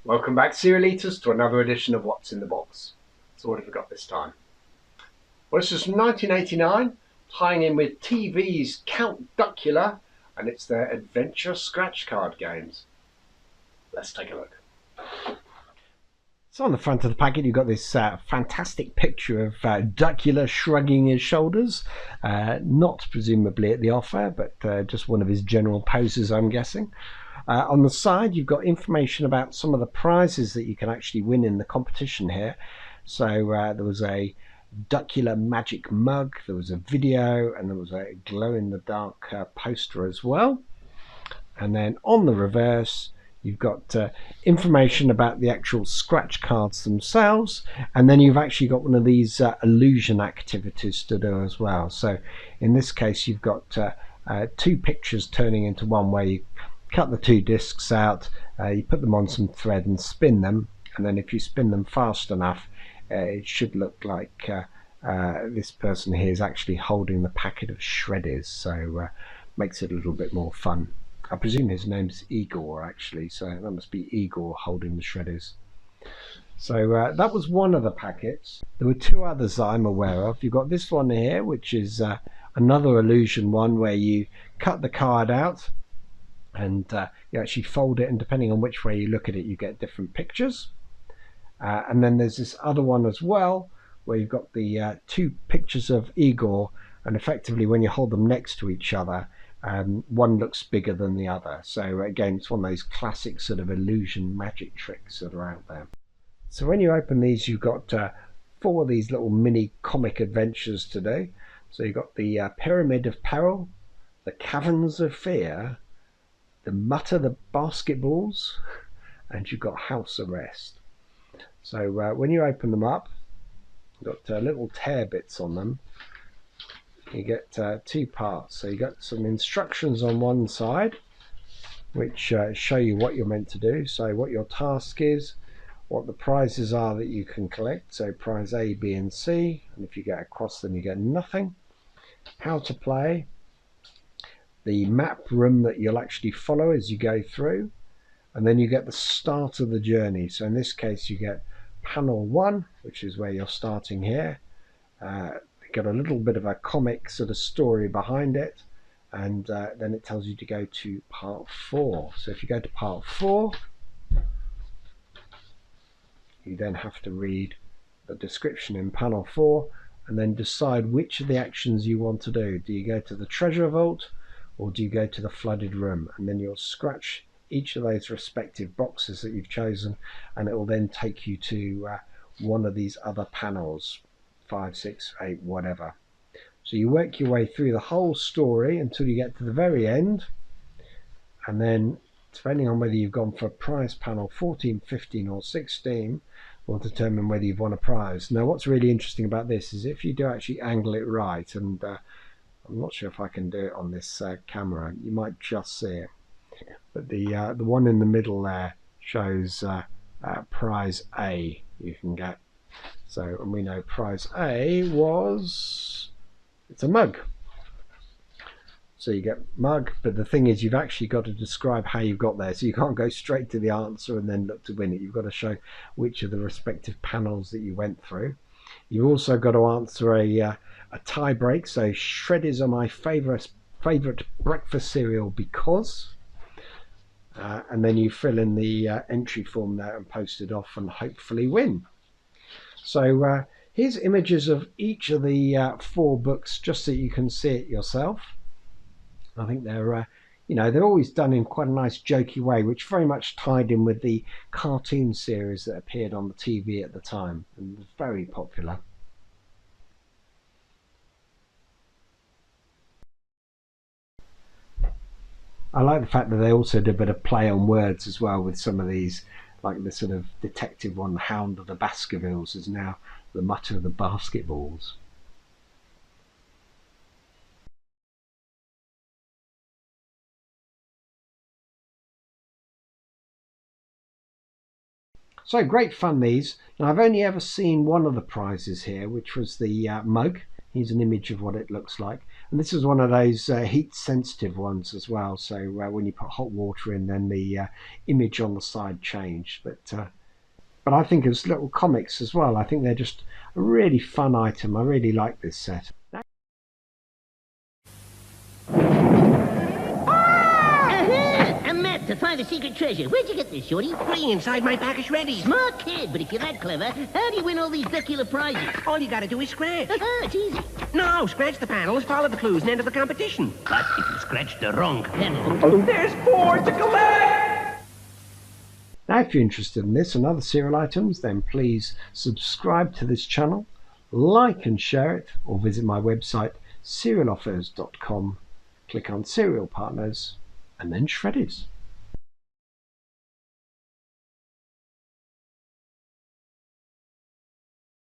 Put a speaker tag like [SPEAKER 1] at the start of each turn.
[SPEAKER 1] Welcome back, Serial Eaters, to another edition of What's in the Box. So what have we got this time? Well, this is from 1989, tying in with TV's Count Duckula, and it's their adventure scratch card games. Let's take a look.
[SPEAKER 2] So on the front of the packet you've got this fantastic picture of Duckula shrugging his shoulders, not presumably at the offer, but just one of his general poses, I'm guessing. On the side you've got information about some of the prizes that you can actually win in the competition here. So there was a Duckula magic mug, there was a video, and there was a glow-in-the-dark poster as well. And then on the reverse you've got information about the actual scratch cards themselves, and then you've actually got one of these illusion activities to do as well. So in this case you've got two pictures turning into one, where you cut the two discs out, you put them on some thread and spin them, and then if you spin them fast enough it should look like this person here is actually holding the packet of Shreddies, so makes it a little bit more fun. I presume his name's Igor actually, so that must be Igor holding the Shreddies. So that was one of the packets. There were two others that I'm aware of. You've got this one here, which is another illusion one, where you cut the card out and you actually fold it, and depending on which way you look at it you get different pictures. And then there's this other one as well, where you've got the two pictures of Igor, and effectively when you hold them next to each other, one looks bigger than the other. So again, it's one of those classic sort of illusion magic tricks that are out there. So when you open these, you've got four of these little mini comic adventures to do. So you've got the Pyramid of Peril, the Caverns of Fear, the Mutter the Basketballs, and you've got House Arrest. So when you open them up, you've got little tear bits on them. You get two parts. So you got some instructions on one side which show you what you're meant to do, so what your task is, what the prizes are that you can collect, so prize A, B and C, and if you get across them you get nothing, how to play, the map room that you'll actually follow as you go through, and then you get the start of the journey. So in this case you get panel 1, which is where you're starting here. Got a little bit of a comic sort of story behind it, and then it tells you to go to part 4. So if you go to part 4 you then have to read the description in panel 4 and then decide which of the actions you want to do. Do you go to the treasure vault or do you go to the flooded room? And then you'll scratch each of those respective boxes that you've chosen, and it will then take you to one of these other panels, 5, 6, 8, whatever. So you work your way through the whole story until you get to the very end, and then depending on whether you've gone for prize panel 14, 15 or 16 will determine whether you've won a prize. Now what's really interesting about this is if you do actually angle it right, and I'm not sure if I can do it on this camera, you might just see it, but the one in the middle there shows prize A you can get. So, and we know prize A was, it's a mug. So you get mug, but the thing is you've actually got to describe how you've got there, so you can't go straight to the answer and then look to win it. You've got to show which of the respective panels that you went through. You've also got to answer a tie break, so Shreddies are my favourite breakfast cereal because, and then you fill in the entry form there and post it off and hopefully win. So here's images of each of the 4 books just so you can see it yourself. I think they're they're always done in quite a nice jokey way, which very much tied in with the cartoon series that appeared on the TV at the time and was very popular. I like the fact that they also did a bit of play on words as well with some of these, like the sort of detective one, the Hound of the Baskervilles, is now the Mutter of the Basketballs. So great fun these. Now I've only ever seen one of the prizes here, which was the mug. Here's an image of what it looks like. And this is one of those heat sensitive ones as well, so when you put hot water in, then the image on the side changed. But I think as little comics as well, I think they're just a really fun item. I really like this set.
[SPEAKER 3] To find a secret treasure. Where'd you get this, Shorty?
[SPEAKER 4] Free inside my pack of Shreddies.
[SPEAKER 3] Smart kid, but if you're that clever, how do you win all these Duckula prizes?
[SPEAKER 4] All you gotta do is scratch.
[SPEAKER 3] It's easy.
[SPEAKER 4] No, scratch the panels, follow the clues, and enter the competition.
[SPEAKER 3] But if you scratch the wrong panel...
[SPEAKER 4] There's 4 to collect!
[SPEAKER 2] Now, if you're interested in this and other cereal items, then please subscribe to this channel, like and share it, or visit my website, cerealoffers.com. Click on Cereal Partners, and then Shreddies.